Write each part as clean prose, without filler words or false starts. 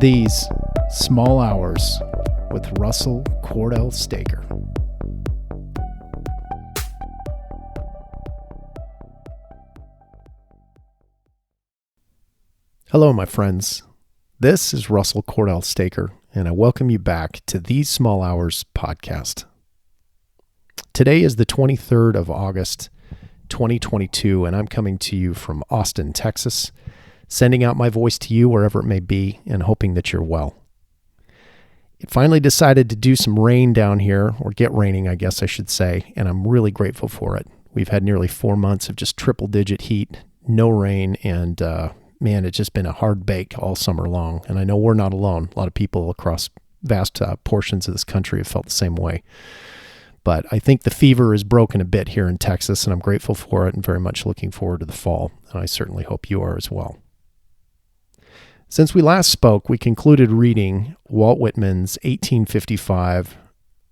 These Small Hours with Russell Cordell Staker. Hello, my friends. This is Russell Cordell Staker, and I welcome you back to These Small Hours podcast. Today is the 23rd of August, 2022, and I'm coming to you from Austin, Texas, sending out my voice to you wherever it may be and hoping that you're well. It finally decided to do some rain down here, or get raining, I guess I should say, and I'm really grateful for it. We've had nearly 4 months of just triple-digit heat, no rain, and man, it's just been a hard bake all summer long. And I know we're not alone. A lot of people across vast portions of this country have felt the same way. But I think the fever is broken a bit here in Texas, and I'm grateful for it and very much looking forward to the fall. And I certainly hope you are as well. Since we last spoke, we concluded reading Walt Whitman's 1855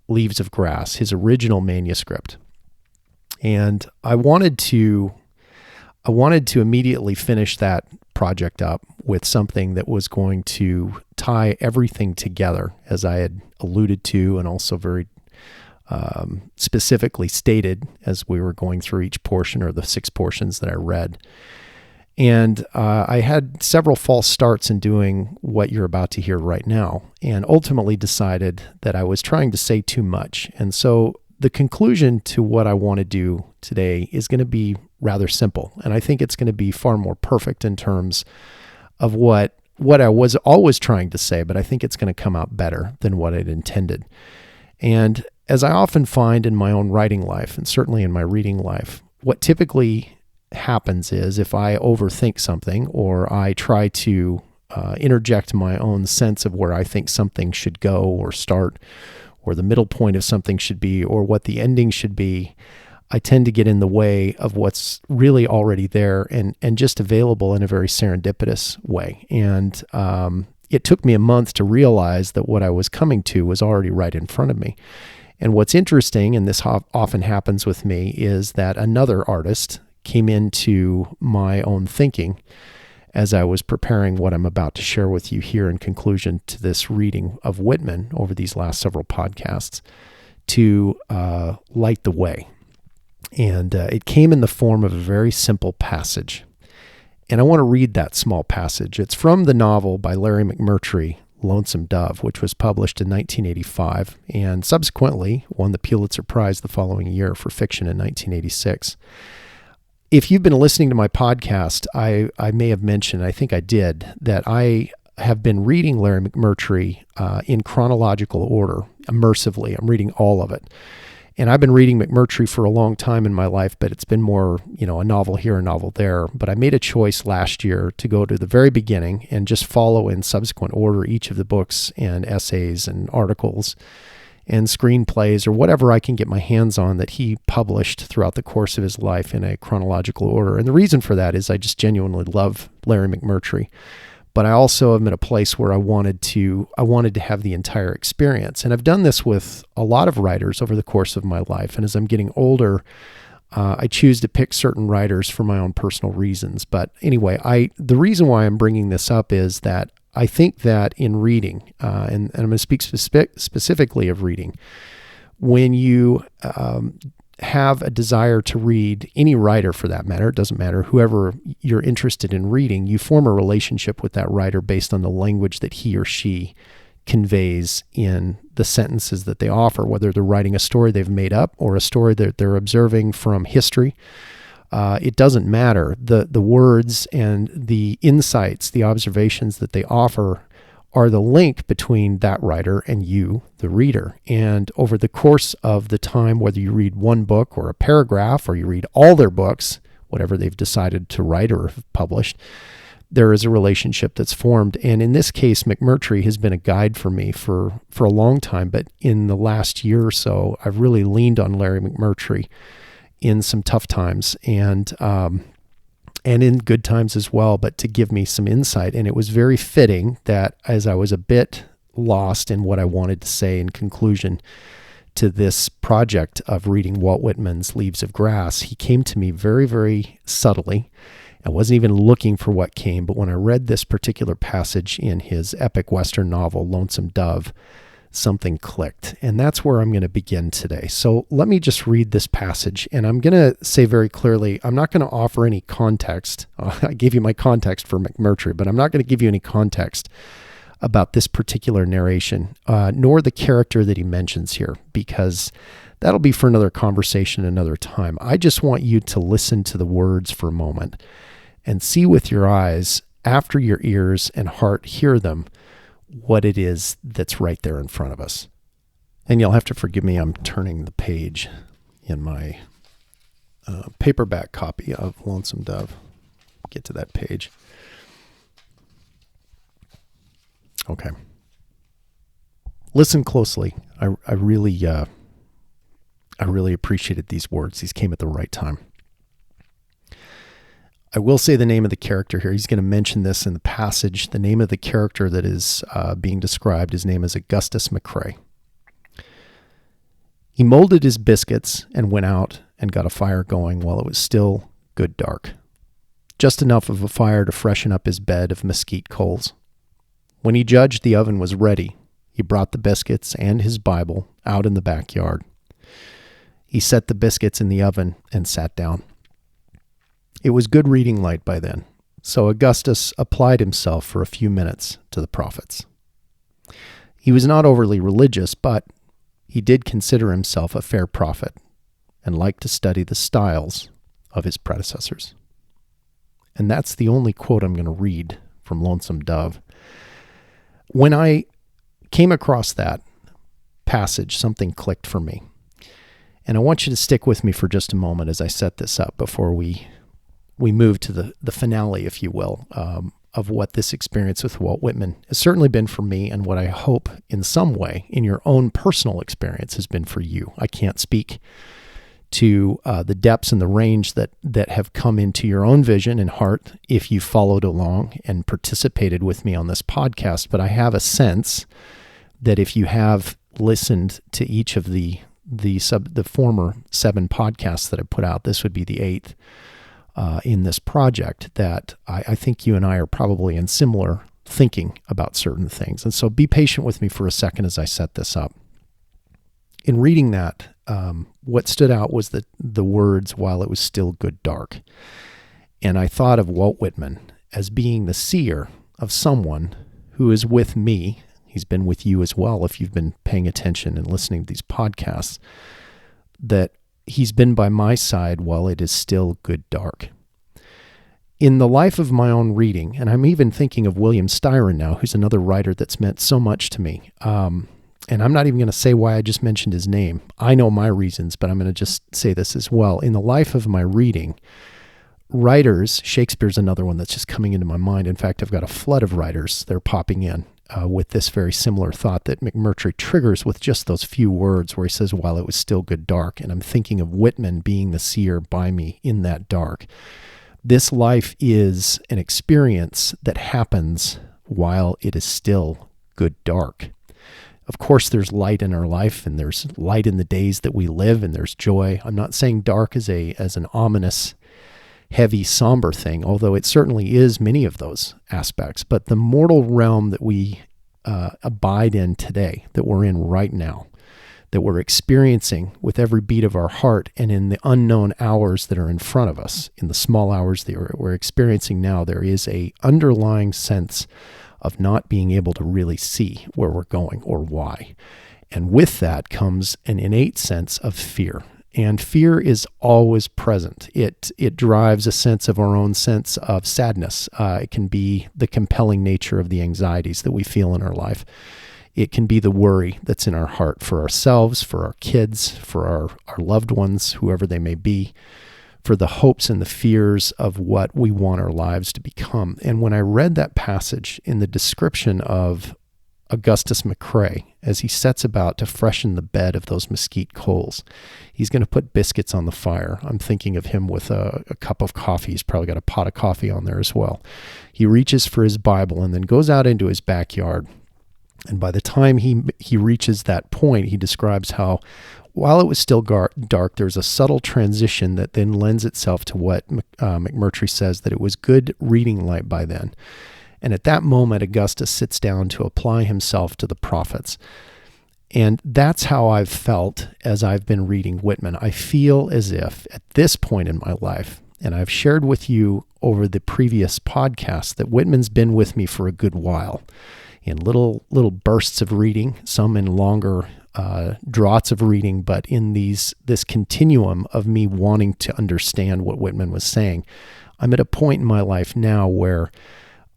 Leaves of Grass, his original manuscript. And I wanted to immediately finish that project up with something that was going to tie everything together, as I had alluded to and also very specifically stated as we were going through each portion, or the 6 portions that I read. And I had several false starts in doing what you're about to hear right now, and ultimately decided that I was trying to say too much. And so the conclusion to what I want to do today is going to be rather simple, and I think it's going to be far more perfect in terms of what I was always trying to say, but I think it's going to come out better than what I'd intended. And as I often find in my own writing life, and certainly in my reading life, what typically happens is if I overthink something, or I try to interject my own sense of where I think something should go or start, or the middle point of something should be, or what the ending should be, I tend to get in the way of what's really already there and just available in a very serendipitous way. And it took me a month to realize that what I was coming to was already right in front of me. And what's interesting, and this often happens with me, is that another artist came into my own thinking as I was preparing what I'm about to share with you here in conclusion to this reading of Whitman over these last several podcasts, to light the way. And it came in the form of a very simple passage. And I want to read that small passage. It's from the novel by Larry McMurtry, Lonesome Dove, which was published in 1985 and subsequently won the Pulitzer Prize the following year for fiction in 1986. If you've been listening to my podcast, I may have mentioned, I think I did, that I have been reading Larry McMurtry in chronological order, immersively. I'm reading all of it. And I've been reading McMurtry for a long time in my life, but it's been more, a novel here, a novel there. But I made a choice last year to go to the very beginning and just follow in subsequent order each of the books and essays and articles and screenplays or whatever I can get my hands on that he published throughout the course of his life in a chronological order. And the reason for that is I just genuinely love Larry McMurtry. But I also am in a place where I wanted to have the entire experience. And I've done this with a lot of writers over the course of my life. And as I'm getting older, I choose to pick certain writers for my own personal reasons. But anyway, the reason why I'm bringing this up is that I think that in reading, and I'm going to speak specifically of reading, when you have a desire to read any writer for that matter, it doesn't matter, whoever you're interested in reading, you form a relationship with that writer based on the language that he or she conveys in the sentences that they offer, whether they're writing a story they've made up or a story that they're observing from history. It doesn't matter. The words and the insights, the observations that they offer are the link between that writer and you, the reader. And over the course of the time, whether you read one book or a paragraph, or you read all their books, whatever they've decided to write or have published, there is a relationship that's formed. And in this case, McMurtry has been a guide for me for a long time. But in the last year or so, I've really leaned on Larry McMurtry in some tough times and in good times as well, but to give me some insight. And it was very fitting that as I was a bit lost in what I wanted to say in conclusion to this project of reading Walt Whitman's Leaves of Grass, he came to me very, very subtly I wasn't even looking for what came, but when I read this particular passage in his epic Western novel, Lonesome Dove, something clicked. And that's where I'm going to begin today. So let me just read this passage, and I'm going to say very clearly, I'm not going to offer any context. I gave you my context for McMurtry, but I'm not going to give you any context about this particular narration, nor the character that he mentions here, because that'll be for another conversation another time. I just want you to listen to the words for a moment and see with your eyes, after your ears and heart hear them, what it is that's right there in front of us. And you'll have to forgive me, I'm turning the page in my paperback copy of Lonesome Dove. Get to that page. Okay. Listen closely. I really appreciated these words. These came at the right time. I will say the name of the character here. He's going to mention this in the passage. The name of the character that is being described, his name is Augustus McCrae. He molded his biscuits and went out and got a fire going while it was still good dark. Just enough of a fire to freshen up his bed of mesquite coals. When he judged the oven was ready, he brought the biscuits and his Bible out in the backyard. He set the biscuits in the oven and sat down. It was good reading light by then, so Augustus applied himself for a few minutes to the prophets. He was not overly religious, but he did consider himself a fair prophet and liked to study the styles of his predecessors. And that's the only quote I'm going to read from Lonesome Dove. When I came across that passage, something clicked for me. And I want you to stick with me for just a moment as I set this up before we move to the finale, if you will, of what this experience with Walt Whitman has certainly been for me, and what I hope in some way in your own personal experience has been for you. I can't speak to the depths and the range that have come into your own vision and heart if you followed along and participated with me on this podcast, but I have a sense that if you have listened to each of the former 7 podcasts that I put out, this would be the 8th in this project, that I think you and I are probably in similar thinking about certain things. And so be patient with me for a second as I set this up. In reading that, what stood out was the words, while it was still good dark. And I thought of Walt Whitman as being the seer of someone who is with me. He's been with you as well if you've been paying attention and listening to these podcasts, that he's been by my side while it is still good dark. In the life of my own reading, and I'm even thinking of William Styron now, who's another writer that's meant so much to me. And I'm not even going to say why I just mentioned his name. I know my reasons, but I'm going to just say this as well. In the life of my reading, writers, Shakespeare's another one that's just coming into my mind. In fact, I've got a flood of writers that are popping in with this very similar thought that McMurtry triggers with just those few words where he says, while it was still good dark. And I'm thinking of Whitman being the seer by me in that dark. This life is an experience that happens while it is still good dark. Of course, there's light in our life, and there's light in the days that we live, and there's joy. I'm not saying dark as an ominous, heavy, somber thing, although it certainly is many of those aspects. But the mortal realm that we abide in today, that we're in right now, that we're experiencing with every beat of our heart, and in the unknown hours that are in front of us, in the small hours that we're experiencing now, there is a underlying sense of not being able to really see where we're going or why. And with that comes an innate sense of fear. And fear is always present. It drives a sense of our own sense of sadness. It can be the compelling nature of the anxieties that we feel in our life. It can be the worry that's in our heart for ourselves, for our kids, for our loved ones, whoever they may be, for the hopes and the fears of what we want our lives to become. And when I read that passage in the description of Augustus McCrae, as he sets about to freshen the bed of those mesquite coals, he's going to put biscuits on the fire. I'm thinking of him with a cup of coffee. He's probably got a pot of coffee on there as well. He reaches for his Bible and then goes out into his backyard. And by the time he reaches that point, he describes how while it was still dark, there's a subtle transition that then lends itself to what McMurtry says, that it was good reading light by then. And at that moment, Augustus sits down to apply himself to the prophets. And that's how I've felt as I've been reading Whitman. I feel as if at this point in my life, and I've shared with you over the previous podcast, that Whitman's been with me for a good while, in little bursts of reading, some in longer draughts of reading, but in this continuum of me wanting to understand what Whitman was saying. I'm at a point in my life now where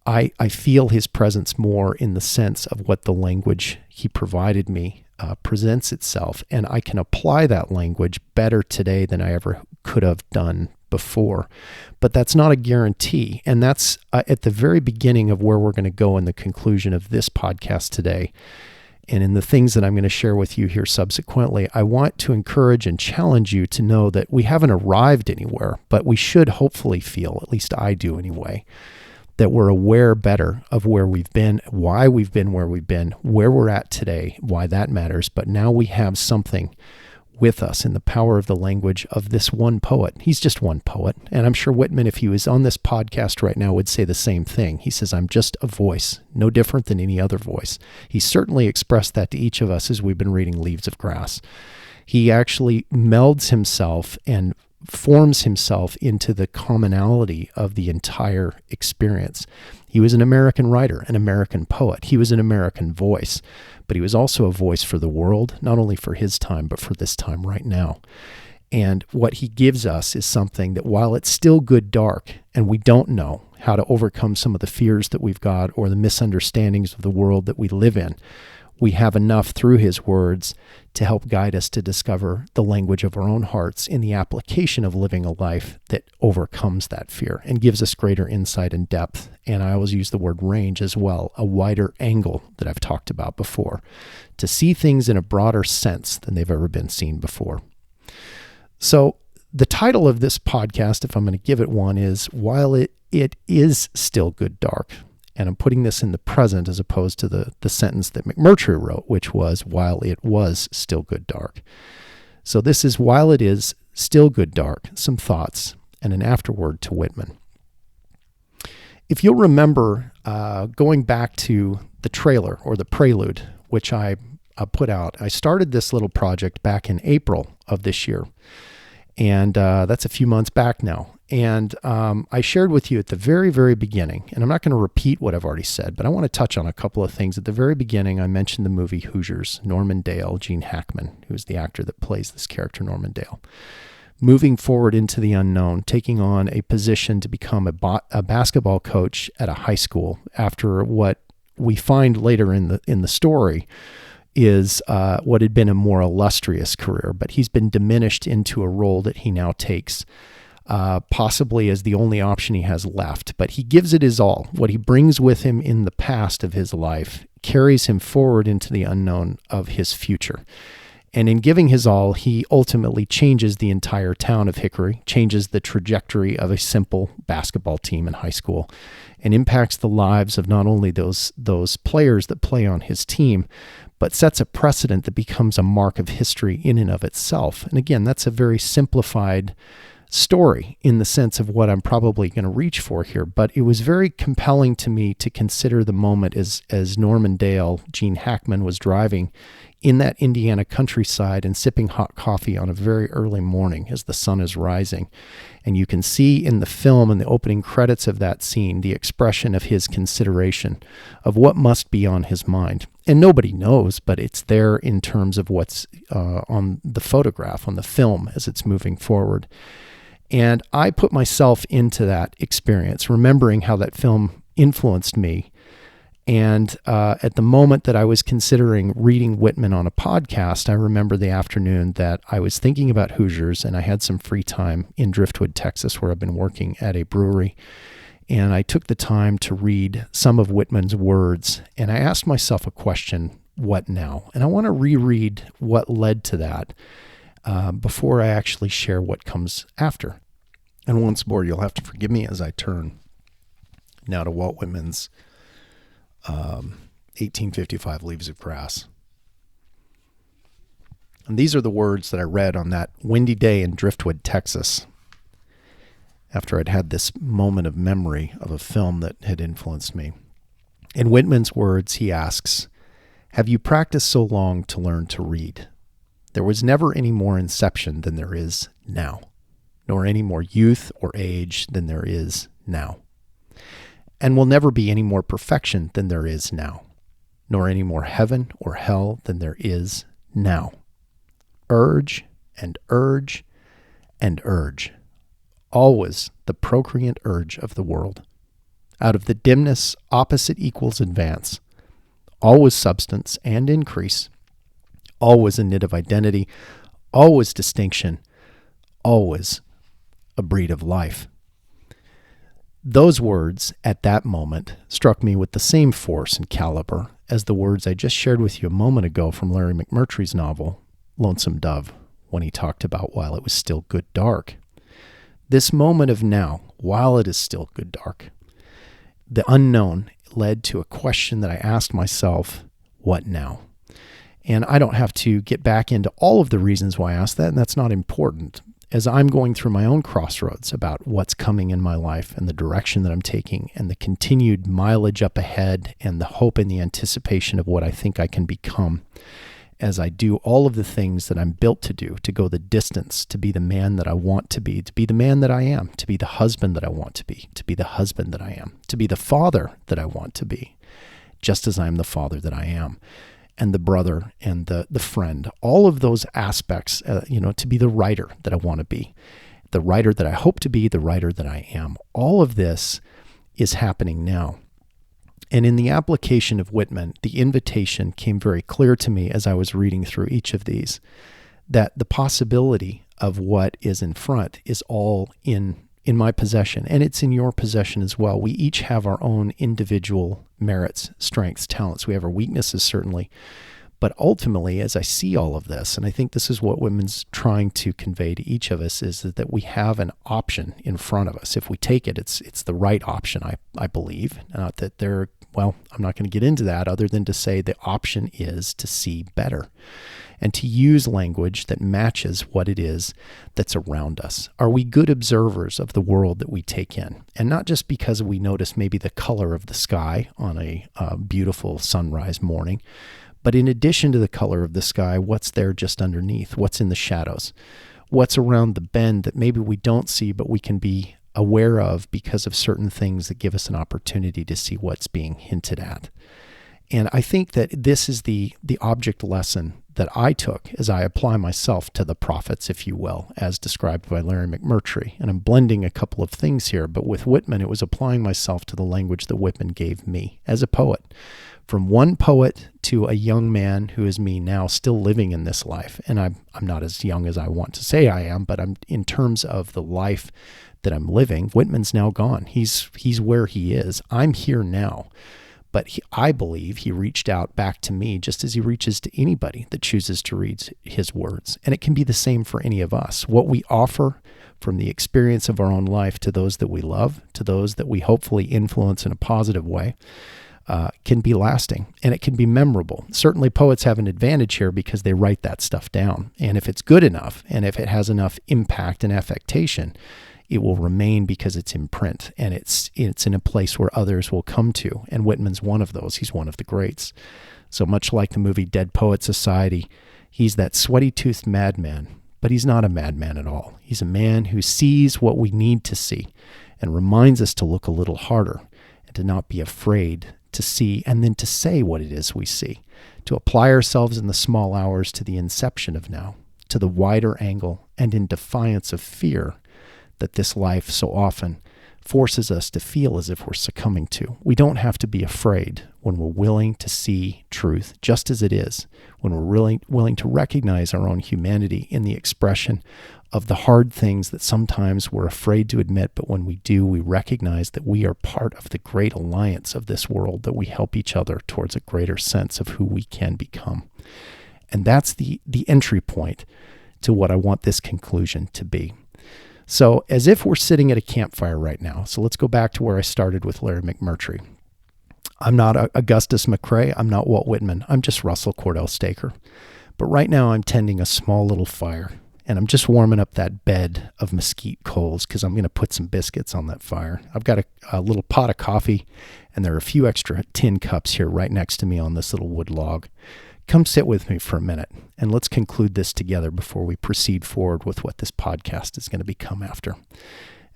I feel his presence more in the sense of what the language he provided me presents itself, and I can apply that language better today than I ever could have done before. But that's not a guarantee, and that's at the very beginning of where we're going to go in the conclusion of this podcast today. And in the things that I'm going to share with you here subsequently, I want to encourage and challenge you to know that we haven't arrived anywhere, but we should hopefully feel, at least I do anyway, that we're aware better of where we've been, why we've been where we've been, where we're at today, why that matters. But now we have something with us in the power of the language of this one poet. He's just one poet. And I'm sure Whitman, if he was on this podcast right now, would say the same thing. He says, I'm just a voice, no different than any other voice. He certainly expressed that to each of us as we've been reading Leaves of Grass. He actually melds himself and forms himself into the commonality of the entire experience. He was an American writer, an American poet. He was an American voice, but he was also a voice for the world, not only for his time, but for this time right now. And what he gives us is something that, while it's still good dark, and we don't know how to overcome some of the fears that we've got or the misunderstandings of the world that we live in, we have enough through his words to help guide us to discover the language of our own hearts in the application of living a life that overcomes that fear and gives us greater insight and depth. And I always use the word range as well, a wider angle that I've talked about before, to see things in a broader sense than they've ever been seen before. So the title of this podcast, if I'm going to give it one, is While It Is Still Good Dark. And I'm putting this in the present as opposed to the sentence that McMurtry wrote, which was, while it was still good dark. So this is While It Is Still Good Dark, some thoughts, and an afterword to Whitman. If you'll remember, going back to the trailer or the prelude, which I put out, I started this little project back in April of this year. And that's a few months back now. And I shared with you at the very, very beginning, and I'm not going to repeat what I've already said, but I want to touch on a couple of things. At the very beginning, I mentioned the movie Hoosiers, Norman Dale, Gene Hackman, who's the actor that plays this character, Norman Dale, moving forward into the unknown, taking on a position to become a basketball coach at a high school after what we find later in the story is what had been a more illustrious career, but he's been diminished into a role that he now takes possibly as the only option he has left. But he gives it his all. What he brings with him in the past of his life carries him forward into the unknown of his future. And in giving his all, he ultimately changes the entire town of Hickory, changes the trajectory of a simple basketball team in high school, and impacts the lives of not only those players that play on his team, but sets a precedent that becomes a mark of history in and of itself. And again, that's a very simplified story in the sense of what I'm probably going to reach for here, but it was very compelling to me to consider the moment as Norman Dale, Gene Hackman, was driving in that Indiana countryside and sipping hot coffee on a very early morning as the sun is rising. And you can see in the film, in the opening credits of that scene, the expression of his consideration of what must be on his mind. And nobody knows, but it's there in terms of what's on the photograph, on the film as it's moving forward. And I put myself into that experience, remembering how that film influenced me. And at the moment that I was considering reading Whitman on a podcast, I remember the afternoon that I was thinking about Hoosiers, and I had some free time in Driftwood, Texas, where I've been working at a brewery. And I took the time to read some of Whitman's words, and I asked myself a question, what now? And I want to reread what led to that before I actually share what comes after. And once more, you'll have to forgive me as I turn now to Walt Whitman's 1855 Leaves of Grass. And these are the words that I read on that windy day in Driftwood, Texas, after I'd had this moment of memory of a film that had influenced me. In Whitman's words, he asks, "Have you practiced so long to learn to read? There was never any more inception than there is now, nor any more youth or age than there is now, and will never be any more perfection than there is now, nor any more heaven or hell than there is now. Urge and urge and urge, always the procreant urge of the world. Out of the dimness, opposite equals advance, always substance and increase, always a knit of identity, always distinction, always a breed of life." Those words at that moment struck me with the same force and caliber as the words I just shared with you a moment ago from Larry McMurtry's novel, Lonesome Dove, when he talked about while it was still good dark. This moment of now, while it is still good dark, the unknown led to a question that I asked myself, what now? And I don't have to get back into all of the reasons why I asked that, and that's not important. As I'm going through my own crossroads about what's coming in my life and the direction that I'm taking and the continued mileage up ahead and the hope and the anticipation of what I think I can become, as I do all of the things that I'm built to do, to go the distance, to be the man that I want to be the man that I am, to be the husband that I want to be the husband that I am, to be the father that I want to be, just as I am the father that I am, and the brother and the friend, all of those aspects, to be the writer that I want to be, the writer that I hope to be, the writer that I am. All of this is happening now. And in the application of Whitman, the invitation came very clear to me as I was reading through each of these, that the possibility of what is in front is all in my possession, and it's in your possession as well. We each have our own individual merits, strengths, talents. We have our weaknesses, certainly. But ultimately, as I see all of this, and I think this is what Whitman's trying to convey to each of us, is that we have an option in front of us. If we take it, it's the right option, I believe. Not that I'm not going to get into that other than to say the option is to see better and to use language that matches what it is that's around us. Are we good observers of the world that we take in? And not just because we notice maybe the color of the sky on a beautiful sunrise morning, but in addition to the color of the sky, what's there just underneath? What's in the shadows? What's around the bend that maybe we don't see, but we can be aware of because of certain things that give us an opportunity to see what's being hinted at. And I think that this is the object lesson that I took as I apply myself to the prophets, if you will, as described by Larry McMurtry. And I'm blending a couple of things here, but with Whitman, it was applying myself to the language that Whitman gave me as a poet. From one poet to a young man who is me now, still living in this life. And I'm not as young as I want to say I am, but I'm in terms of the life that I'm living. Whitman's now gone. He's where he is. I'm here now. But I believe he reached out back to me just as he reaches to anybody that chooses to read his words. And it can be the same for any of us. What we offer from the experience of our own life to those that we love, to those that we hopefully influence in a positive way, can be lasting and it can be memorable. Certainly poets have an advantage here because they write that stuff down. And if it's good enough and if it has enough impact and affectation, it will remain because it's in print and it's in a place where others will come to. And Whitman's one of those. He's one of the greats. So much like the movie Dead Poet Society, he's that sweaty-toothed madman, but he's not a madman at all. He's a man who sees what we need to see and reminds us to look a little harder and to not be afraid to see and then to say what it is we see, to apply ourselves in the small hours to the inception of now, to the wider angle and in defiance of fear that this life so often forces us to feel as if we're succumbing to. We don't have to be afraid when we're willing to see truth just as it is, when we're really willing to recognize our own humanity in the expression of the hard things that sometimes we're afraid to admit, but when we do, we recognize that we are part of the great alliance of this world, that we help each other towards a greater sense of who we can become. And that's the entry point to what I want this conclusion to be. So as if we're sitting at a campfire right now, so let's go back to where I started with Larry McMurtry. I'm not Augustus McCrae. I'm not Walt Whitman. I'm just Russell Cordell Staker. But right now I'm tending a small little fire, and I'm just warming up that bed of mesquite coals because I'm going to put some biscuits on that fire. I've got a little pot of coffee, and there are a few extra tin cups here right next to me on this little wood log. Come sit with me for a minute, and let's conclude this together before we proceed forward with what this podcast is going to become after.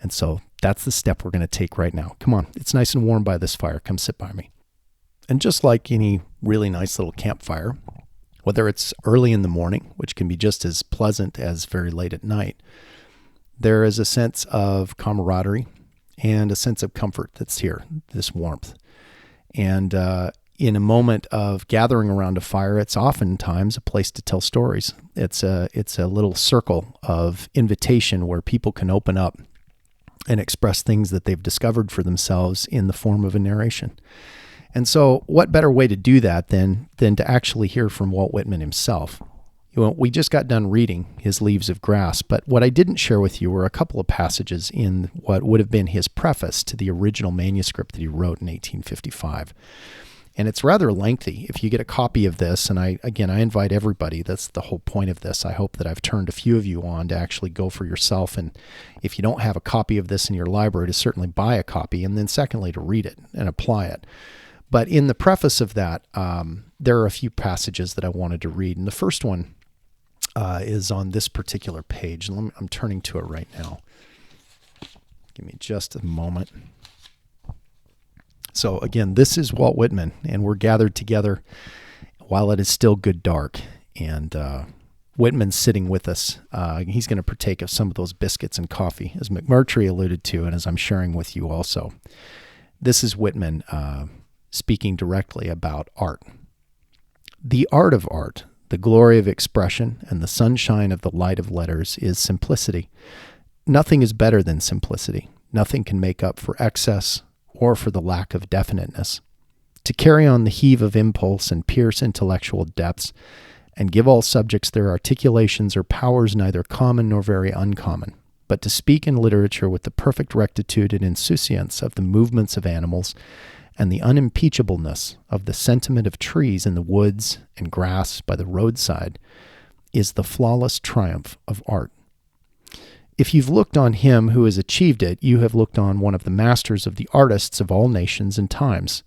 And so that's the step we're going to take right now. Come on, it's nice and warm by this fire. Come sit by me. And just like any really nice little campfire, whether it's early in the morning, which can be just as pleasant as very late at night, there is a sense of camaraderie and a sense of comfort that's here, this warmth. And in a moment of gathering around a fire, it's oftentimes a place to tell stories. It's a little circle of invitation where people can open up and express things that they've discovered for themselves in the form of a narration. And so what better way to do that than to actually hear from Walt Whitman himself? We just got done reading his Leaves of Grass, but what I didn't share with you were a couple of passages in what would have been his preface to the original manuscript that he wrote in 1855. And it's rather lengthy. If you get a copy of this, and I invite everybody, that's the whole point of this. I hope that I've turned a few of you on to actually go for yourself. And if you don't have a copy of this in your library, to certainly buy a copy, and then secondly, to read it and apply it. But in the preface of that, there are a few passages that I wanted to read. And the first one is on this particular page. I'm turning to it right now. Give me just a moment. So again, this is Walt Whitman, and we're gathered together while it is still good dark. And Whitman's sitting with us. He's going to partake of some of those biscuits and coffee, as McMurtry alluded to, and as I'm sharing with you also. This is Whitman speaking directly about art. The art of art, the glory of expression, and the sunshine of the light of letters is simplicity. Nothing is better than simplicity. Nothing can make up for excess or for the lack of definiteness. To carry on the heave of impulse and pierce intellectual depths, and give all subjects their articulations or powers neither common nor very uncommon, but to speak in literature with the perfect rectitude and insouciance of the movements of animals, and the unimpeachableness of the sentiment of trees in the woods and grass by the roadside, is the flawless triumph of art. If you've looked on him who has achieved it, you have looked on one of the masters of the artists of all nations and times.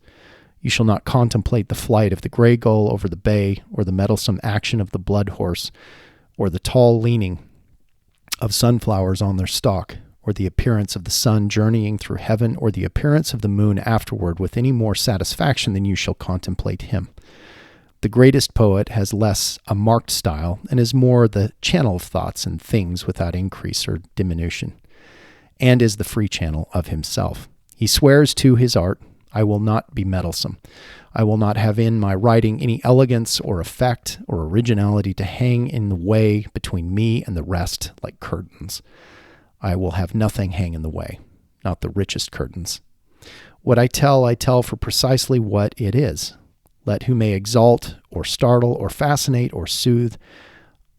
You shall not contemplate the flight of the gray gull over the bay, or the mettlesome action of the blood horse, or the tall leaning of sunflowers on their stalk, or the appearance of the sun journeying through heaven, or the appearance of the moon afterward with any more satisfaction than you shall contemplate him. The greatest poet has less a marked style, and is more the channel of thoughts and things without increase or diminution, and is the free channel of himself. He swears to his art, I will not be meddlesome. I will not have in my writing any elegance or effect or originality to hang in the way between me and the rest like curtains. I will have nothing hang in the way, not the richest curtains. What I tell for precisely what it is. Let who may exalt or startle or fascinate or soothe.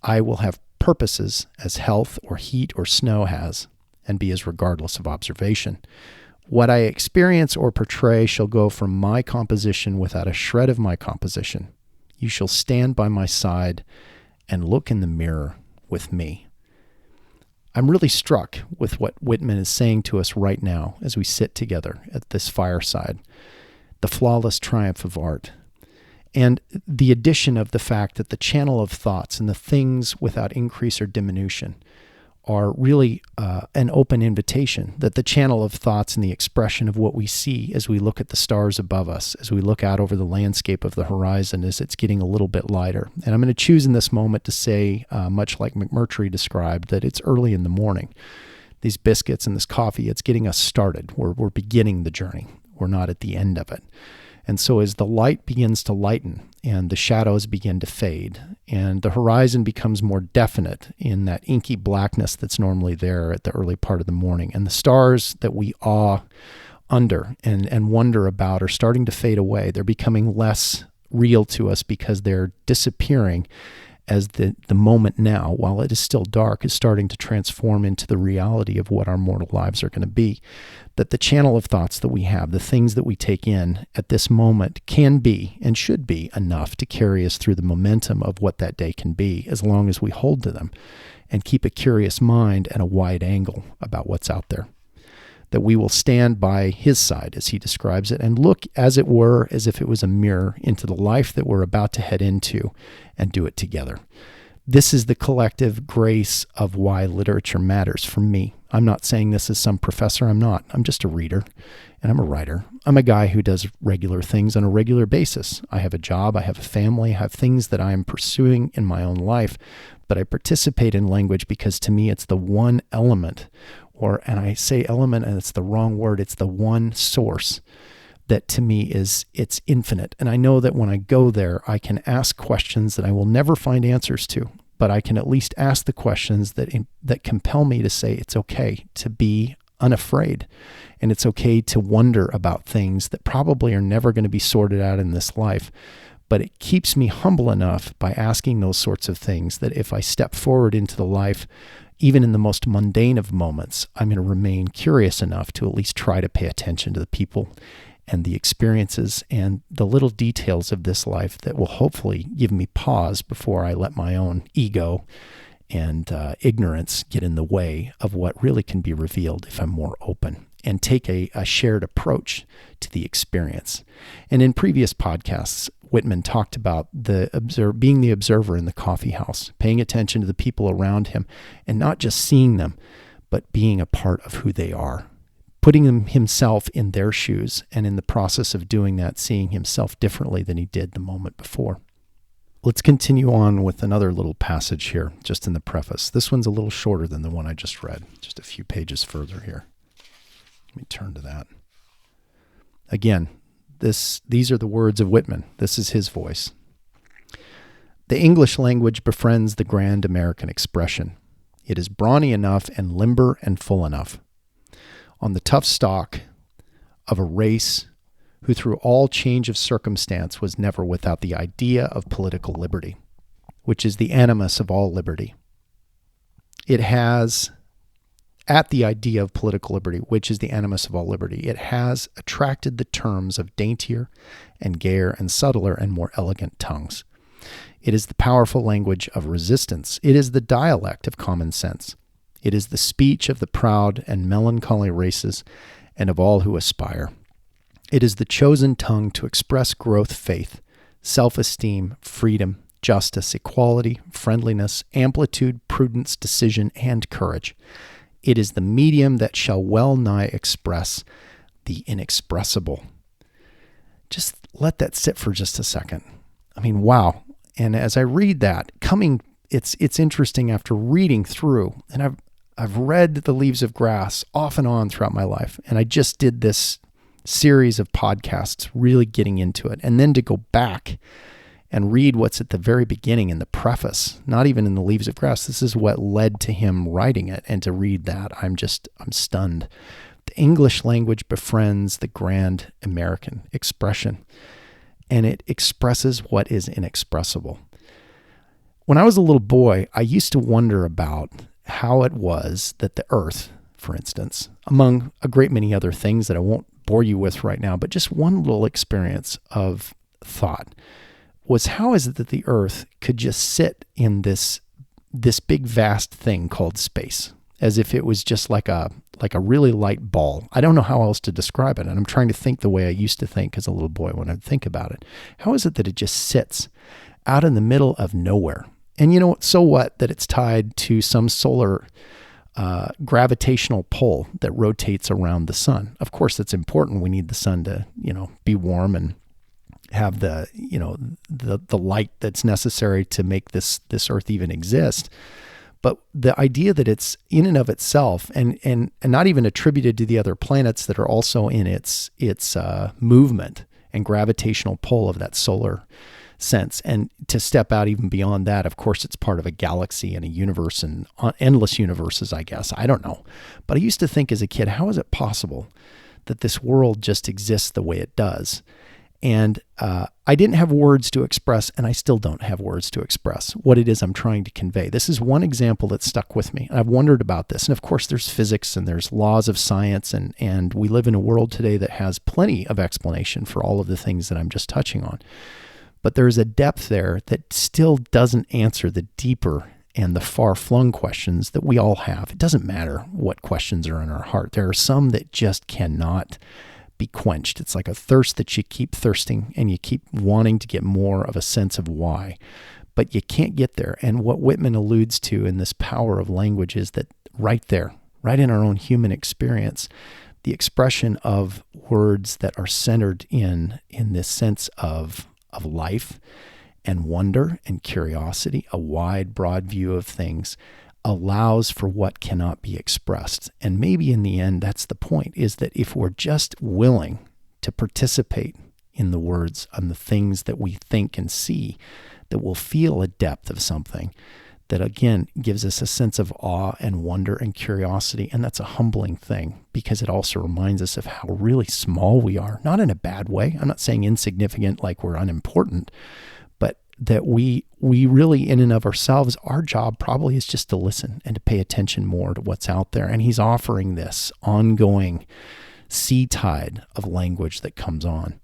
I will have purposes as health or heat or snow has, and be as regardless of observation. What I experience or portray shall go from my composition without a shred of my composition. You shall stand by my side and look in the mirror with me. I'm really struck with what Whitman is saying to us right now as we sit together at this fireside. The flawless triumph of art. And the addition of the fact that the channel of thoughts and the things without increase or diminution are really an open invitation, that the channel of thoughts and the expression of what we see as we look at the stars above us, as we look out over the landscape of the horizon as it's getting a little bit lighter. And I'm going to choose in this moment to say, much like McMurtry described, that it's early in the morning. These biscuits and this coffee, it's getting us started. We're beginning the journey. We're not at the end of it. And so as the light begins to lighten and the shadows begin to fade and the horizon becomes more definite in that inky blackness that's normally there at the early part of the morning, and the stars that we awe under and wonder about are starting to fade away. They're becoming less real to us because they're disappearing, as the moment now, while it is still dark, is starting to transform into the reality of what our mortal lives are going to be. That the channel of thoughts that we have, the things that we take in at this moment, can be and should be enough to carry us through the momentum of what that day can be, as long as we hold to them and keep a curious mind and a wide angle about what's out there. That we will stand by his side, as he describes it, and look, as it were, as if it was a mirror into the life that we're about to head into, and do it together. This is the collective grace of why literature matters for me. I'm not saying this as some professor. I'm not. I'm just a reader, and I'm a writer. I'm a guy who does regular things on a regular basis. I have a job. I have a family. I have things that I am pursuing in my own life, but I participate in language because to me it's the one element, and I say element and it's the wrong word, it's the one source that to me it's infinite. And I know that when I go there, I can ask questions that I will never find answers to, but I can at least ask the questions that compel me to say it's okay to be unafraid. And it's okay to wonder about things that probably are never going to be sorted out in this life. But it keeps me humble enough by asking those sorts of things that if I step forward into the life, even in the most mundane of moments, I'm going to remain curious enough to at least try to pay attention to the people and the experiences and the little details of this life that will hopefully give me pause before I let my own ego and ignorance get in the way of what really can be revealed if I'm more open and take a shared approach to the experience. And in previous podcasts, Whitman talked about being the observer in the coffee house, paying attention to the people around him, and not just seeing them, but being a part of who they are, putting himself in their shoes, and in the process of doing that, seeing himself differently than he did the moment before. Let's continue on with another little passage here, just in the preface. This one's a little shorter than the one I just read, just a few pages further here. Let me turn to that. Again, these are the words of Whitman. This is his voice. The English language befriends the grand American expression. It is brawny enough and limber and full enough. On the tough stock of a race who through all change of circumstance was never without the idea of political liberty, which is the animus of all liberty. It has, at the idea of political liberty, which is the animus of all liberty, it has attracted the terms of daintier and gayer and subtler and more elegant tongues. It is the powerful language of resistance. It is the dialect of common sense. It is the speech of the proud and melancholy races and of all who aspire. It is the chosen tongue to express growth, faith, self-esteem, freedom, justice, equality, friendliness, amplitude, prudence, decision, and courage. It is the medium that shall well nigh express the inexpressible. Just let that sit for just a second. I mean, wow. And as I read that, it's interesting after reading through, and I've read The Leaves of Grass off and on throughout my life, and I just did this series of podcasts really getting into it, and then to go back and read what's at the very beginning in the preface, not even in The Leaves of Grass. This is what led to him writing it, and to read that, I'm stunned. The English language befriends the grand American expression, and it expresses what is inexpressible. When I was a little boy, I used to wonder about how it was that the earth, for instance, among a great many other things that I won't bore you with right now, but just one little experience of thought was, how is it that the earth could just sit in this big vast thing called space, as if it was just like a really light ball. I don't know how else to describe it, and I'm trying to think the way I used to think as a little boy when I'd think about it. How is it that it just sits out in the middle of nowhere? And you know, so what that it's tied to some solar gravitational pull that rotates around the sun. Of course, that's important. We need the sun to, be warm and have the light that's necessary to make this earth even exist. But the idea that it's in and of itself and not even attributed to the other planets that are also in its movement and gravitational pull of that solar sense. And to step out even beyond that, of course, it's part of a galaxy and a universe and endless universes, I guess. I don't know. But I used to think as a kid, how is it possible that this world just exists the way it does? And I didn't have words to express, and I still don't have words to express what it is I'm trying to convey. This is one example that stuck with me. I've wondered about this. And of course, there's physics and there's laws of science, and we live in a world today that has plenty of explanation for all of the things that I'm just touching on. But there's a depth there that still doesn't answer the deeper and the far-flung questions that we all have. It doesn't matter what questions are in our heart. There are some that just cannot be quenched. It's like a thirst that you keep thirsting and you keep wanting to get more of a sense of why, but you can't get there. And what Whitman alludes to in this power of language is that right there, right in our own human experience, the expression of words that are centered in this sense of life and wonder and curiosity, a wide, broad view of things, allows for what cannot be expressed. And maybe in the end, that's the point, is that if we're just willing to participate in the words and the things that we think and see, that we'll feel a depth of something that, again, gives us a sense of awe and wonder and curiosity. And that's a humbling thing, because it also reminds us of how really small we are, not in a bad way. I'm not saying insignificant like we're unimportant, but that we really, in and of ourselves, our job probably is just to listen and to pay attention more to what's out there. And he's offering this ongoing sea tide of language that comes on.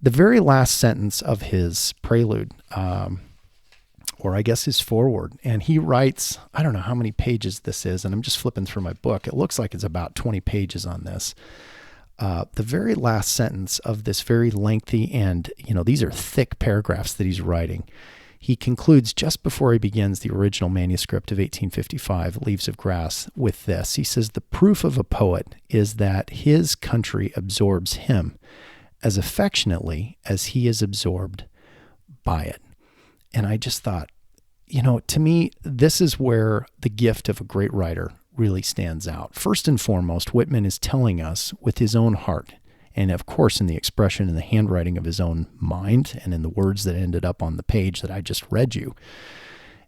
The very last sentence of his prelude, or I guess his foreword, and he writes, I don't know how many pages this is, and I'm just flipping through my book. It looks like it's about 20 pages on this. The very last sentence of this very lengthy, and these are thick paragraphs that he's writing. He concludes just before he begins the original manuscript of 1855, Leaves of Grass, with this. He says, "The proof of a poet is that his country absorbs him as affectionately as he is absorbed by it." And I just thought, to me, this is where the gift of a great writer really stands out. First and foremost, Whitman is telling us with his own heart, and of course in the expression and the handwriting of his own mind and in the words that ended up on the page that I just read you,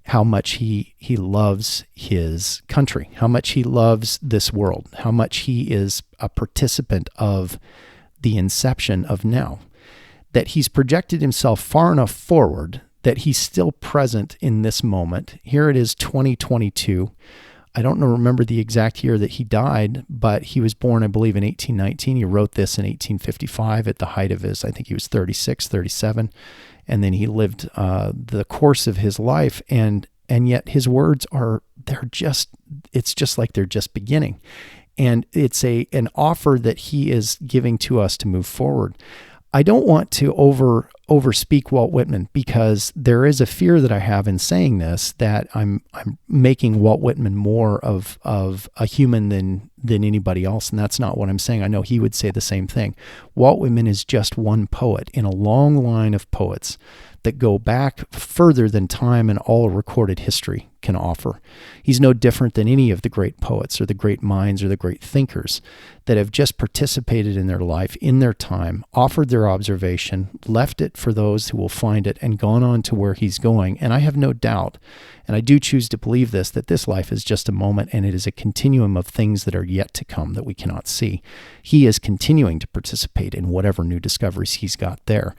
how much he loves his country, how much he loves this world, how much he is a participant of the inception of now, that he's projected himself far enough forward that he's still present in this moment. Here it is, 2022. I don't remember the exact year that he died, but he was born, I believe, in 1819. He wrote this in 1855 at the height of his, I think he was 36, 37. And then he lived the course of his life. And yet his words it's just like they're just beginning. And it's an offer that he is giving to us to move forward. I don't want to overspeak Walt Whitman, because there is a fear that I have in saying this, that I'm making Walt Whitman more of a human than anybody else, and that's not what I'm saying. I know he would say the same thing. Walt Whitman is just one poet in a long line of poets that go back further than time and all recorded history can offer. He's no different than any of the great poets or the great minds or the great thinkers that have just participated in their life, in their time, offered their observation, left it for those who will find it, and gone on to where he's going. And I have no doubt, and I do choose to believe this, that this life is just a moment, and it is a continuum of things that are yet to come that we cannot see. He is continuing to participate in whatever new discoveries he's got there.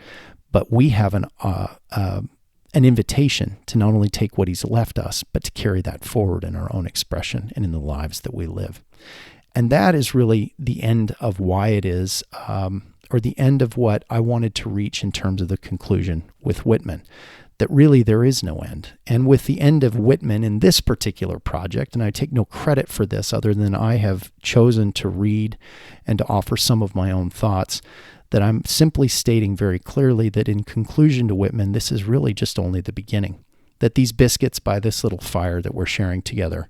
But we have an invitation to not only take what he's left us, but to carry that forward in our own expression and in the lives that we live. And that is really the end of why it is, or the end of what I wanted to reach in terms of the conclusion with Whitman, that really there is no end. And with the end of Whitman in this particular project, and I take no credit for this other than I have chosen to read and to offer some of my own thoughts, that I'm simply stating very clearly that in conclusion to Whitman, this is really just only the beginning. That these biscuits by this little fire that we're sharing together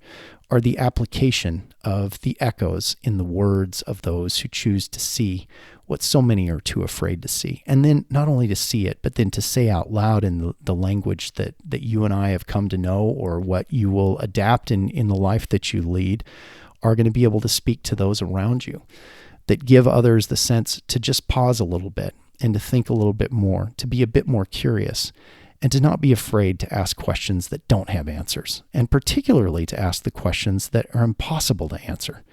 are the application of the echoes in the words of those who choose to see what so many are too afraid to see. And then not only to see it, but then to say out loud in the language that you and I have come to know, or what you will adapt in the life that you lead, are going to be able to speak to those around you, that give others the sense to just pause a little bit and to think a little bit more, to be a bit more curious, and to not be afraid to ask questions that don't have answers, and particularly to ask the questions that are impossible to answer.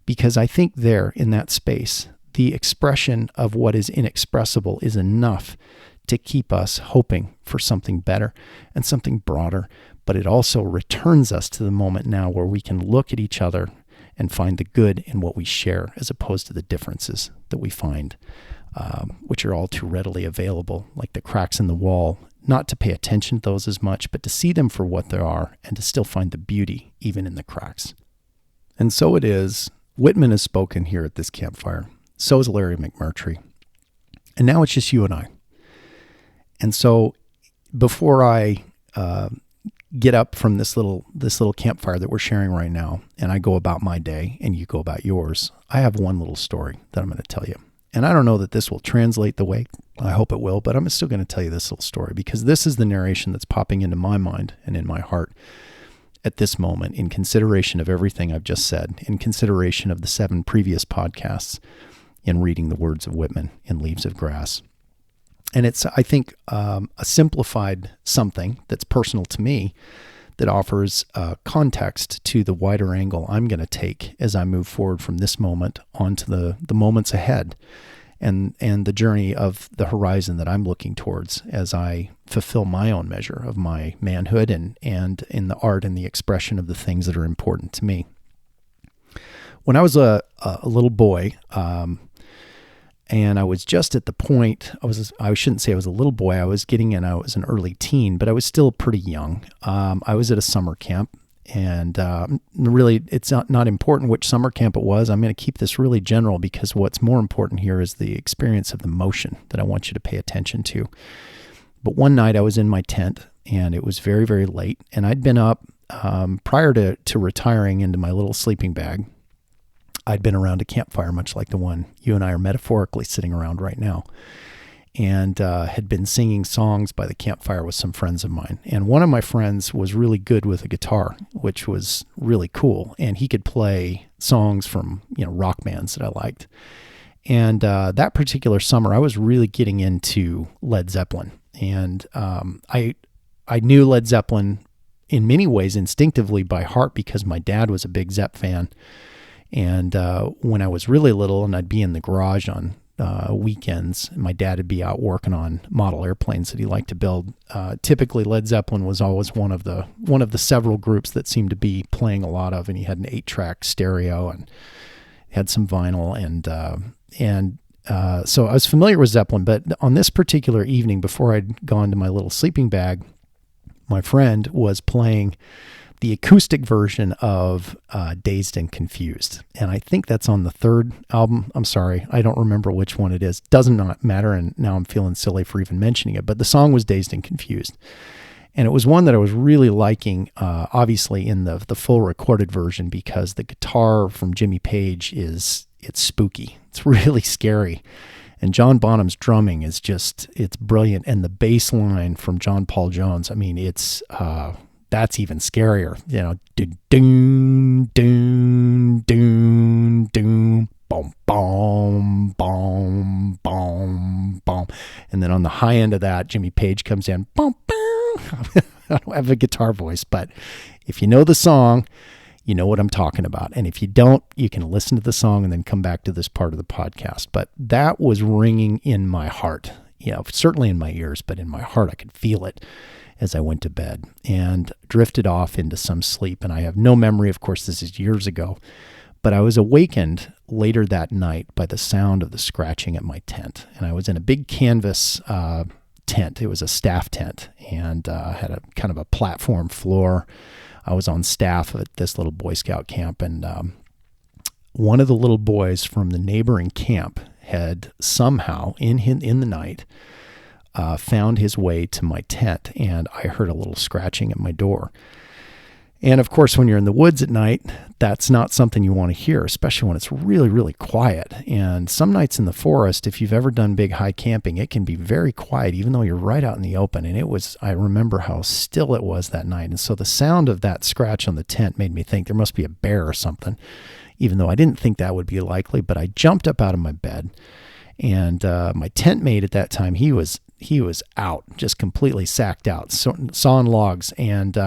Because I think there, in that space, the expression of what is inexpressible is enough to keep us hoping for something better and something broader. But it also returns us to the moment now where we can look at each other and find the good in what we share, as opposed to the differences that we find, which are all too readily available, like the cracks in the wall. Not to pay attention to those as much, but to see them for what they are and to still find the beauty even in the cracks. And so it is. Whitman has spoken here at this campfire. So is Larry McMurtry. And now it's just you and I. And so before I get up from this little campfire that we're sharing right now, and I go about my day and you go about yours, I have one little story that I'm going to tell you. And I don't know that this will translate the way I hope it will, but I'm still going to tell you this little story because this is the narration that's popping into my mind and in my heart at this moment, in consideration of everything I've just said, in consideration of the 7 previous podcasts, in reading the words of Whitman in Leaves of Grass. And it's, I think, a simplified something that's personal to me that offers context to the wider angle I'm going to take as I move forward from this moment onto the moments ahead and the journey of the horizon that I'm looking towards as I fulfill my own measure of my manhood and in the art and the expression of the things that are important to me. When I was a little boy, and I was just at the point, I shouldn't say I was a little boy, I was an early teen, but I was still pretty young. I was at a summer camp, and really it's not important which summer camp it was. I'm going to keep this really general because what's more important here is the experience of the motion that I want you to pay attention to. But one night I was in my tent, and it was very, very late, and I'd been up prior to retiring into my little sleeping bag. I'd been around a campfire, much like the one you and I are metaphorically sitting around right now, and had been singing songs by the campfire with some friends of mine. And one of my friends was really good with a guitar, which was really cool. And he could play songs from, rock bands that I liked. And that particular summer, I was really getting into Led Zeppelin. And I knew Led Zeppelin in many ways instinctively by heart because my dad was a big Zepp fan. And when I was really little and I'd be in the garage on weekends, my dad would be out working on model airplanes that he liked to build. Typically, Led Zeppelin was always one of the several groups that seemed to be playing a lot of, and he had an 8-track stereo and had some vinyl. And so I was familiar with Zeppelin, but on this particular evening, before I'd gone to my little sleeping bag, my friend was playing the acoustic version of Dazed and Confused. And I think that's on the 3rd album. I'm sorry, I don't remember which one it is. Doesn't not matter, and now I'm feeling silly for even mentioning it. But the song was Dazed and Confused. And it was one that I was really liking, obviously in the full recorded version, because the guitar from Jimmy Page it's spooky. It's really scary. And John Bonham's drumming is it's brilliant. And the bass line from John Paul Jones, I mean, that's even scarier, doom, doom, doom, doom, boom, boom, boom, boom, boom. And then on the high end of that, Jimmy Page comes in, boom, boom. I don't have a guitar voice, but if you know the song, you know what I'm talking about. And if you don't, you can listen to the song and then come back to this part of the podcast. But that was ringing in my heart, certainly in my ears, but in my heart, I could feel it as I went to bed and drifted off into some sleep. And I have no memory, of course, this is years ago, but I was awakened later that night by the sound of the scratching at my tent. And I was in a big canvas tent. It was a staff tent and had a kind of a platform floor. I was on staff at this little Boy Scout camp, and one of the little boys from the neighboring camp had somehow in the night found his way to my tent, and I heard a little scratching at my door. And of course, when you're in the woods at night, that's not something you want to hear, especially when it's really, really quiet. And some nights in the forest, if you've ever done big high camping, it can be very quiet, even though you're right out in the open. And I remember how still it was that night. And so the sound of that scratch on the tent made me think there must be a bear or something, even though I didn't think that would be likely. But I jumped up out of my bed, and my tent mate at that time, he was out, just completely sacked out, sawing logs. And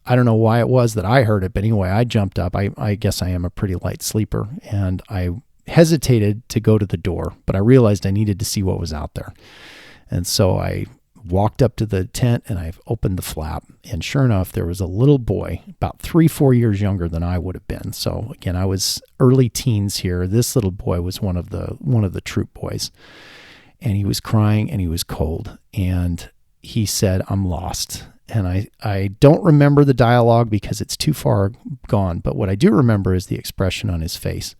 I don't know why it was that I heard it, but anyway, I jumped up. I guess I am a pretty light sleeper, and I hesitated to go to the door, but I realized I needed to see what was out there. And so I walked up to the tent and I opened the flap, and sure enough, there was a little boy about 3-4 years younger than I would have been. So again, I was early teens here. This little boy was one of the troop boys, and he was crying and he was cold, and he said, "I'm lost." And I don't remember the dialogue because it's too far gone, but what I do remember is the expression on his face.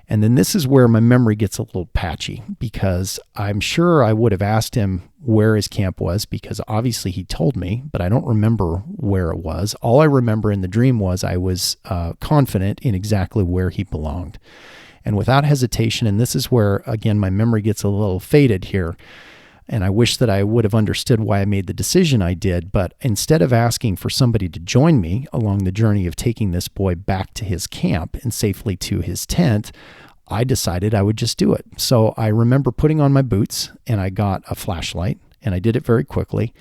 And then this is where my memory gets a little patchy, because I'm sure I would have asked him where his camp was, because obviously he told me, but I don't remember where it was. All I remember in the dream was I was confident in exactly where he belonged. And without hesitation, and this is where, again, my memory gets a little faded here, and I wish that I would have understood why I made the decision I did, but instead of asking for somebody to join me along the journey of taking this boy back to his camp and safely to his tent, I decided I would just do it. So I remember putting on my boots, and I got a flashlight, and I did it very quickly.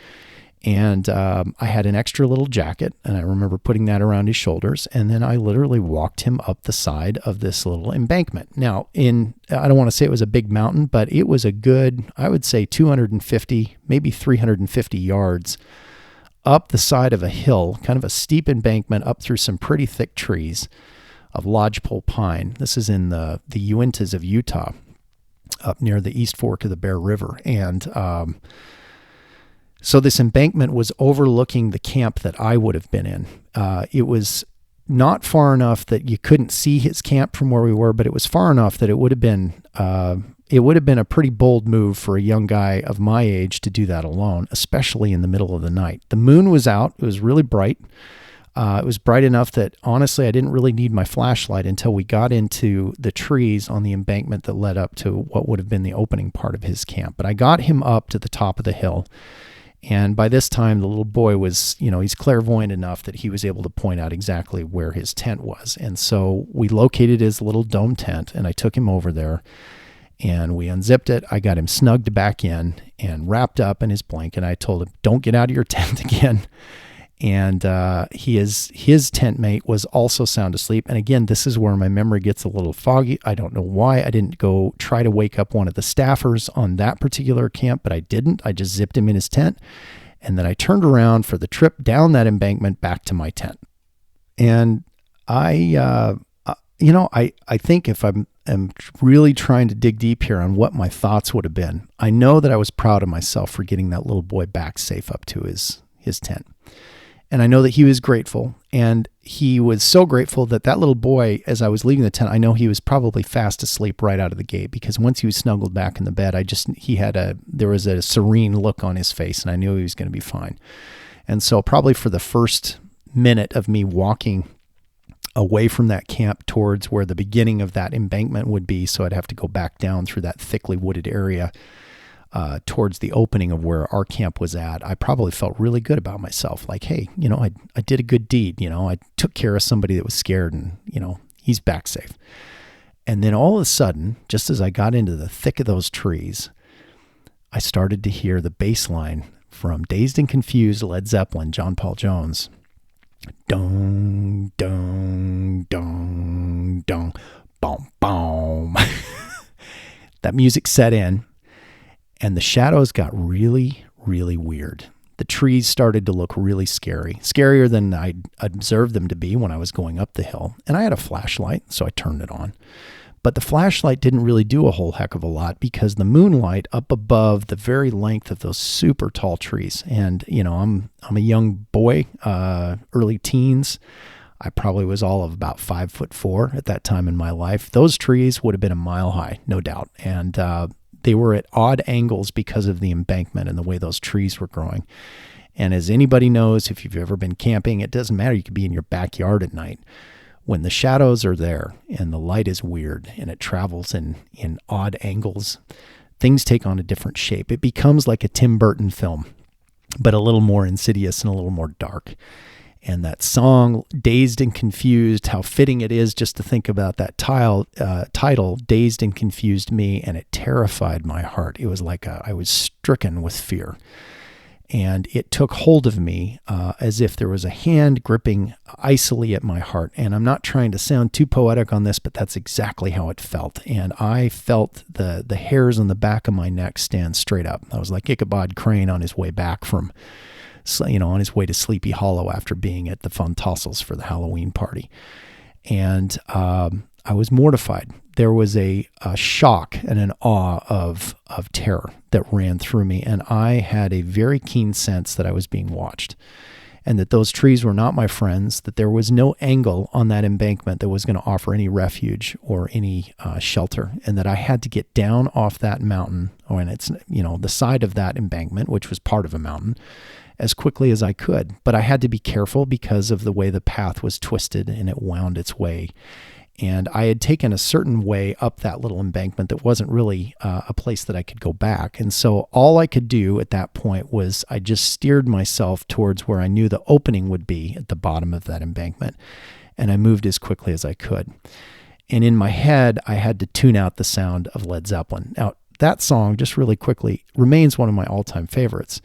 And I had an extra little jacket, and I remember putting that around his shoulders. And then I literally walked him up the side of this little embankment. Now, I don't want to say it was a big mountain, but it was a good, I would say 250, maybe 350 yards up the side of a hill, kind of a steep embankment up through some pretty thick trees of lodgepole pine. This is in the Uintas of Utah, up near the East Fork of the Bear River. And so this embankment was overlooking the camp that I would have been in. It was not far enough that you couldn't see his camp from where we were, but it was far enough that it would have been a pretty bold move for a young guy of my age to do that alone, especially in the middle of the night. The moon was out. It was really bright. It was bright enough that, honestly, I didn't really need my flashlight until we got into the trees on the embankment that led up to what would have been the opening part of his camp. But I got him up to the top of the hill. And by this time, the little boy was, he's clairvoyant enough that he was able to point out exactly where his tent was. And so we located his little dome tent, and I took him over there, and we unzipped it. I got him snugged back in and wrapped up in his blanket. I told him, "Don't get out of your tent again." And his tent mate was also sound asleep. And again, this is where my memory gets a little foggy. I don't know why I didn't go try to wake up one of the staffers on that particular camp, but I didn't. I just zipped him in his tent. And then I turned around for the trip down that embankment back to my tent. And I think if I'm really trying to dig deep here on what my thoughts would have been, I know that I was proud of myself for getting that little boy back safe up to his tent. And I know that he was grateful, and he was so grateful that little boy, as I was leaving the tent, I know he was probably fast asleep right out of the gate, because once he was snuggled back in the bed, there was a serene look on his face, and I knew he was going to be fine. And so probably for the first minute of me walking away from that camp towards where the beginning of that embankment would be, so I'd have to go back down through that thickly wooded area, towards the opening of where our camp was at, I probably felt really good about myself. Like, hey, I did a good deed. I took care of somebody that was scared, and, he's back safe. And then all of a sudden, just as I got into the thick of those trees, I started to hear the bass line from Dazed and Confused, Led Zeppelin, John Paul Jones. Dong, dong, dong, dong, boom, boom. That music set in. And the shadows got really, really weird. The trees started to look really scary, scarier than I'd observed them to be when I was going up the hill. And I had a flashlight, so I turned it on. But the flashlight didn't really do a whole heck of a lot, because the moonlight up above the very length of those super tall trees. And, I'm a young boy, early teens. I probably was all of about 5'4" at that time in my life. Those trees would have been a mile high, no doubt. And, they were at odd angles because of the embankment and the way those trees were growing. And as anybody knows, if you've ever been camping, it doesn't matter. You could be in your backyard at night. When the shadows are there and the light is weird and it travels in odd angles, things take on a different shape. It becomes like a Tim Burton film, but a little more insidious and a little more dark. And that song, Dazed and Confused, how fitting it is just to think about that title, Dazed and Confused Me, and it terrified my heart. It was like I was stricken with fear. and it took hold of me as if there was a hand gripping icily at my heart. And I'm not trying to sound too poetic on this, but that's exactly how it felt. And I felt the hairs on the back of my neck stand straight up. I was like Ichabod Crane on his way back from, on his way to Sleepy Hollow after being at the Fun Tussles for the Halloween party. And I was mortified. There was a shock and an awe of terror that ran through me, and I had a very keen sense that I was being watched, and that those trees were not my friends, that there was no angle on that embankment that was going to offer any refuge or any shelter, and that I had to get down off that mountain, and it's the side of that embankment, which was part of a mountain, as quickly as I could. But I had to be careful because of the way the path was twisted and it wound its way. And I had taken a certain way up that little embankment that wasn't really a place that I could go back. And so all I could do at that point was I just steered myself towards where I knew the opening would be at the bottom of that embankment. And I moved as quickly as I could. And in my head, I had to tune out the sound of Led Zeppelin. Now, that song, just really quickly, remains one of my all-time favorites.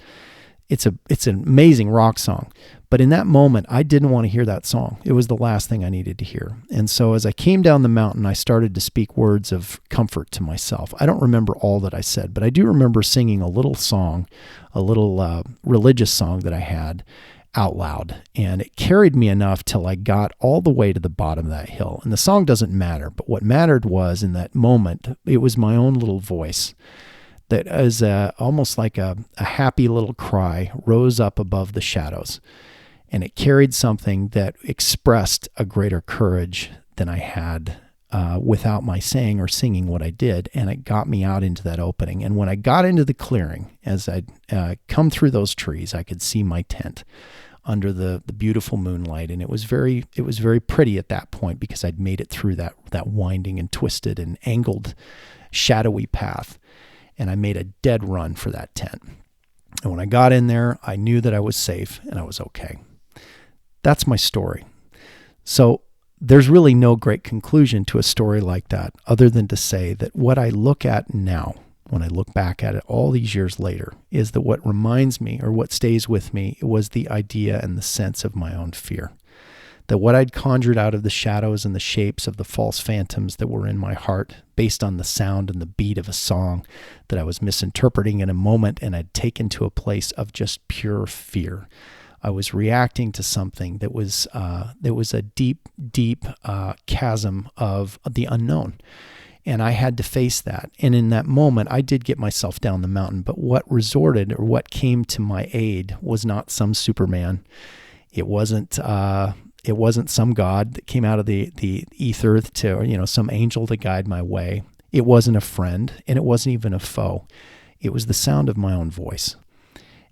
It's an amazing rock song. But in that moment, I didn't want to hear that song. It was the last thing I needed to hear. And so as I came down the mountain, I started to speak words of comfort to myself. I don't remember all that I said, but I do remember singing a little song, a little religious song that I had out loud. And it carried me enough till I got all the way to the bottom of that hill. And the song doesn't matter, but what mattered was in that moment, it was my own little voice that as almost like a happy little cry rose up above the shadows. And it carried something that expressed a greater courage than I had without my saying or singing what I did. And it got me out into that opening. And when I got into the clearing, as I'd come through those trees, I could see my tent under the beautiful moonlight. And it was very pretty at that point because I'd made it through that winding and twisted and angled, shadowy path. And I made a dead run for that tent. And when I got in there, I knew that I was safe and I was okay. That's my story. So there's really no great conclusion to a story like that other than to say that what I look at now, when I look back at it all these years later, is that what reminds me or what stays with me was the idea and the sense of my own fear. That what I'd conjured out of the shadows and the shapes of the false phantoms that were in my heart based on the sound and the beat of a song that I was misinterpreting in a moment and I'd taken to a place of just pure fear. I was reacting to something that was a deep, deep chasm of the unknown. And I had to face that. And in that moment, I did get myself down the mountain. But what came to my aid was not some Superman. It wasn't some God that came out of the ether to, some angel to guide my way. It wasn't a friend, and it wasn't even a foe. It was the sound of my own voice.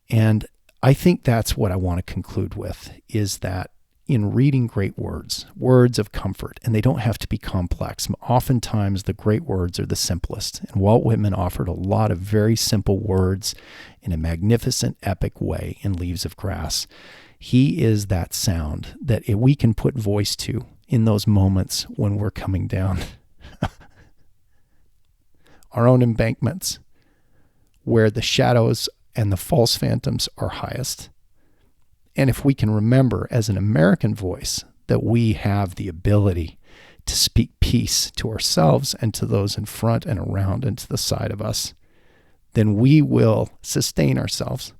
And I think that's what I want to conclude with, is that in reading great words of comfort, and they don't have to be complex. Oftentimes, the great words are the simplest. And Walt Whitman offered a lot of very simple words in a magnificent, epic way in Leaves of Grass. He is that sound that we can put voice to in those moments when we're coming down our own embankments, where the shadows and the false phantoms are highest. And if we can remember as an American voice that we have the ability to speak peace to ourselves and to those in front and around and to the side of us, then we will sustain ourselves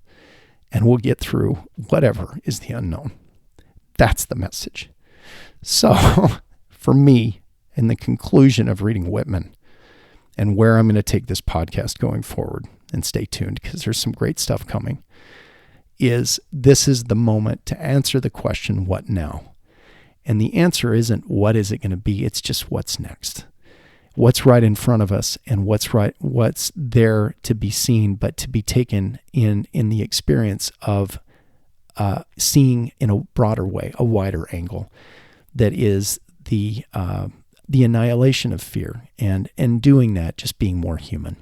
and we'll get through whatever is the unknown. That's the message. So for me, in the conclusion of reading Whitman and where I'm going to take this podcast going forward, and stay tuned because there's some great stuff coming, this is the moment to answer the question, what now? And the answer isn't what is it going to be, it's just what's next. What's right in front of us and what's there to be seen, but to be taken in the experience of seeing in a broader way, a wider angle, that is the annihilation of fear, and doing that, just being more human.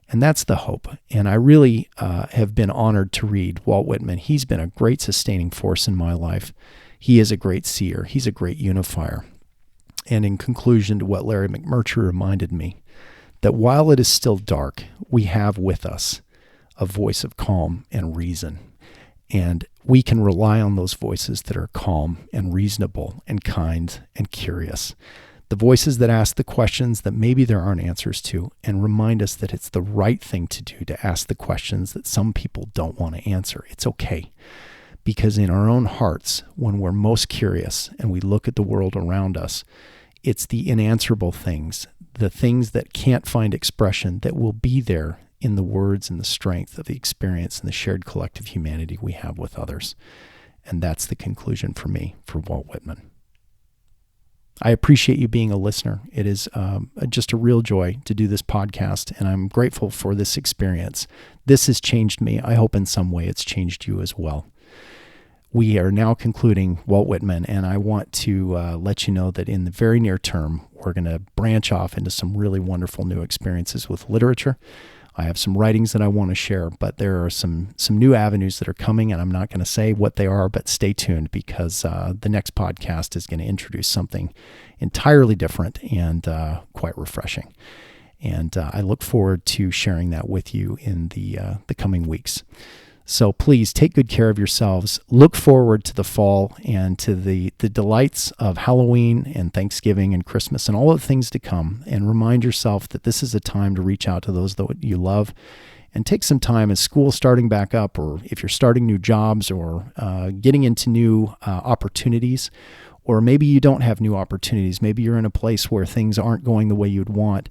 And that's the hope. And I really have been honored to read Walt Whitman. He's been a great sustaining force in my life. He is a great seer. He's a great unifier. And in conclusion to what Larry McMurtry reminded me, that while it is still dark, we have with us a voice of calm and reason. And we can rely on those voices that are calm and reasonable and kind and curious. The voices that ask the questions that maybe there aren't answers to, and remind us that it's the right thing to do to ask the questions that some people don't want to answer. It's okay. Because in our own hearts, when we're most curious and we look at the world around us, it's the unanswerable things, the things that can't find expression, that will be there in the words and the strength of the experience and the shared collective humanity we have with others. And that's the conclusion for me, for Walt Whitman. I appreciate you being a listener. It is just a real joy to do this podcast, and I'm grateful for this experience. This has changed me. I hope in some way it's changed you as well. We are now concluding Walt Whitman, and I want to let you know that in the very near term, we're going to branch off into some really wonderful new experiences with literature. I have some writings that I want to share, but there are some new avenues that are coming, and I'm not going to say what they are, but stay tuned, because the next podcast is going to introduce something entirely different and quite refreshing. And I look forward to sharing that with you in the coming weeks. So please take good care of yourselves. Look forward to the fall and to the delights of Halloween and Thanksgiving and Christmas and all the things to come. And remind yourself that this is a time to reach out to those that you love, and take some time as school's starting back up, or if you're starting new jobs, or getting into new opportunities, or maybe you don't have new opportunities. Maybe you're in a place where things aren't going the way you'd want.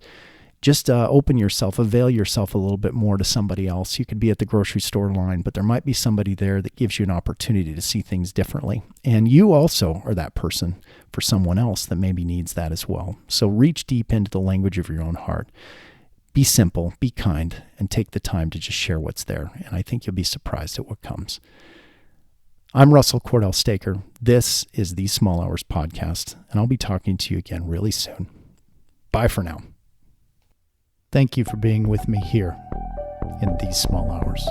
Just open yourself, avail yourself a little bit more to somebody else. You could be at the grocery store line, but there might be somebody there that gives you an opportunity to see things differently. And you also are that person for someone else that maybe needs that as well. So reach deep into the language of your own heart. Be simple, be kind, and take the time to just share what's there. And I think you'll be surprised at what comes. I'm Russell Cordell Staker. This is the Small Hours Podcast, and I'll be talking to you again really soon. Bye for now. Thank you for being with me here in these small hours.